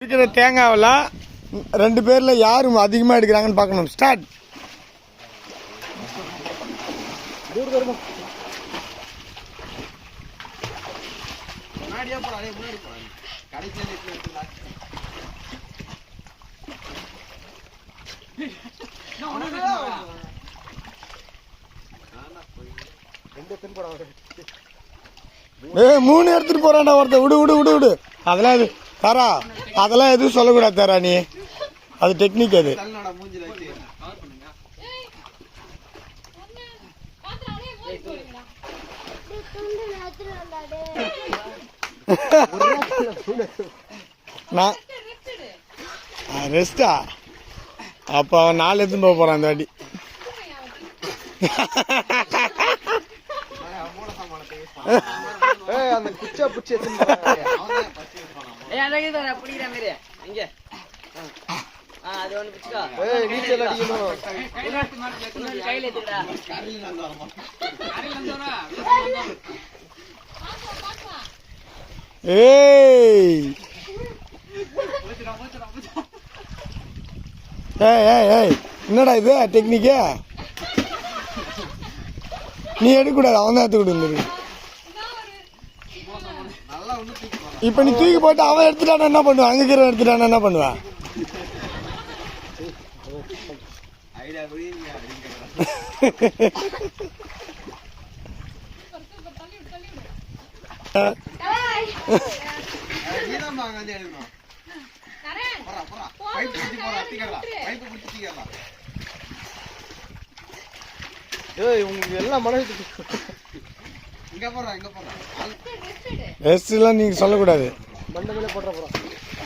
இருக்கிற தேங்காவில் 2 பேர்ல யாரு அதிகமா எடுக்கிறாங்கன்னு பார்க்கணும். ஸ்டார்ட். ஏய் 3 எடுத்துட்டு போறான்டா ஒருத்தர். விடு விடு விடு விடு. அதெல்லாம் இது தாரா, அதெல்லாம் எதுவும் சொல்லக்கூடாது தாரா. நீ அது டெக்னிக். அது ரெஸ்டா. அப்ப அவன் 4 எடுத்துன்னு போக போறான் அந்த வாட்டி. அந்த குச்சா புடிச்சு நீச்சல் அடிக்கணும். ஏய் ஏய் என்னடா இது டெக்னிக்கு? நீ எடுக்கக்கூடாது, அவன் தான் எடுத்துக்கிட்டு. இப்ப நீ தூக்கி போட்டு அவன் எடுத்துட்டான என்ன பண்ணுவான்? அங்க இருக்கிற எடுத்துட்டான என்ன பண்ணுவான்? உங்களுக்கு எல்லாம் மனசு ரெஸ்ட்லாம் நீங்க சொல்லக்கூடாது.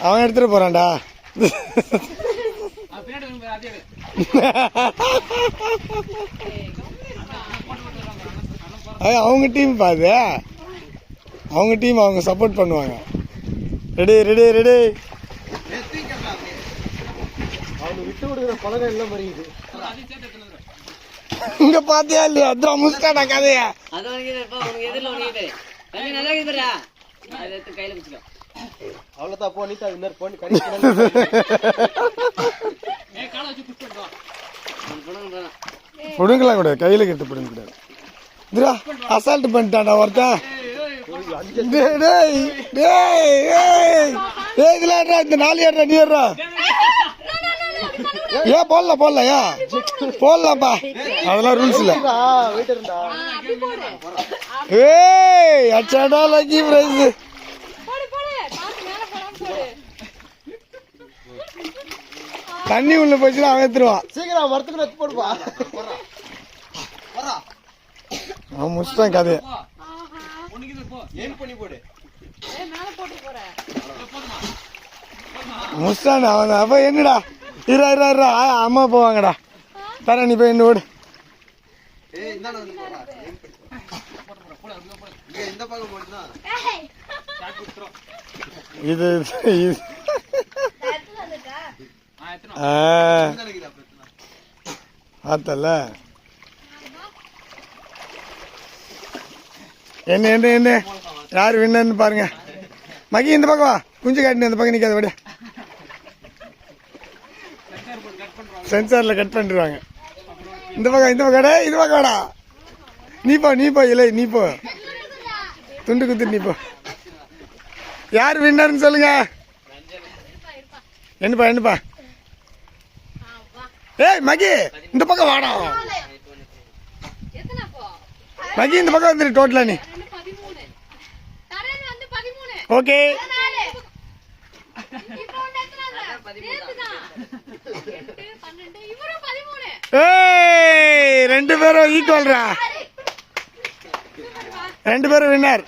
அவன் எடுத்துட்டு போறான்டா. அவங்க டீம் பாது, அவங்க டீம் அவங்க சப்போர்ட் பண்ணுவாங்க. Ready ready ready. அவங்க விட்டு கொடுக்குற பழகம் எல்லாம் மறியுது. இங்க பாத்தியா இல்லையா? அதான் முஸ்டாடா கதைய. அவ்வளவுதான் போ. நீட்டா இன்னொரு போன் புடுங்கலாம் கூடாது, கையில கட்டு புடுங்க கூடாது. இதுடா அசால்ட் பண்ணிட்டான்டா ஒருத்தன். இதுல இந்த 4 ஏறா நீ ஏறா. ஏன் போடல ஏன் போடலாம்ப்பா, அதெல்லாம் ரூல்ஸ் இல்ல. ஏய் அச்சாடா லக்கி பிரைஸ். தண்ணி உள்ள போச்சுன்னா அவன் எடுத்துருவான். சீக்கிரம் மரத்துக்கு எடுத்து போடுப்பா. அவன் முடிச்சிட்டான் கதைய. முடிச்சிட்டான் அவன். அப்ப என்னடா இரு அம்மா போவாங்கடா. தர நீ போய் என்ன ஓடு. இது பார்த்தல என்ன என்ன என்ன யாரு வின்னு பாருங்க. மகி இந்த பக்கம் வா, குஞ்சு காட்டினு இந்த பக்கம் நிக்காத. விட சென்சார்ல கட் பண்ணிடுவாங்க. இந்த பக்கம் இது பக்கம் வாடா. நீ போ இல்லை நீ போ, துண்டு குத்துட்டு நீ போ. யார் வின்னர்னு சொல்லுங்க. என்னப்பா ஏய் மகி இந்த பக்கம் வாடா. மகி இந்த பக்கம் வந்துரு. டோட்டலா நீ ஓகே. ஏய் 2 பேரும் ஈக்குவல்ரா. 2 பேரும் வின்னர்.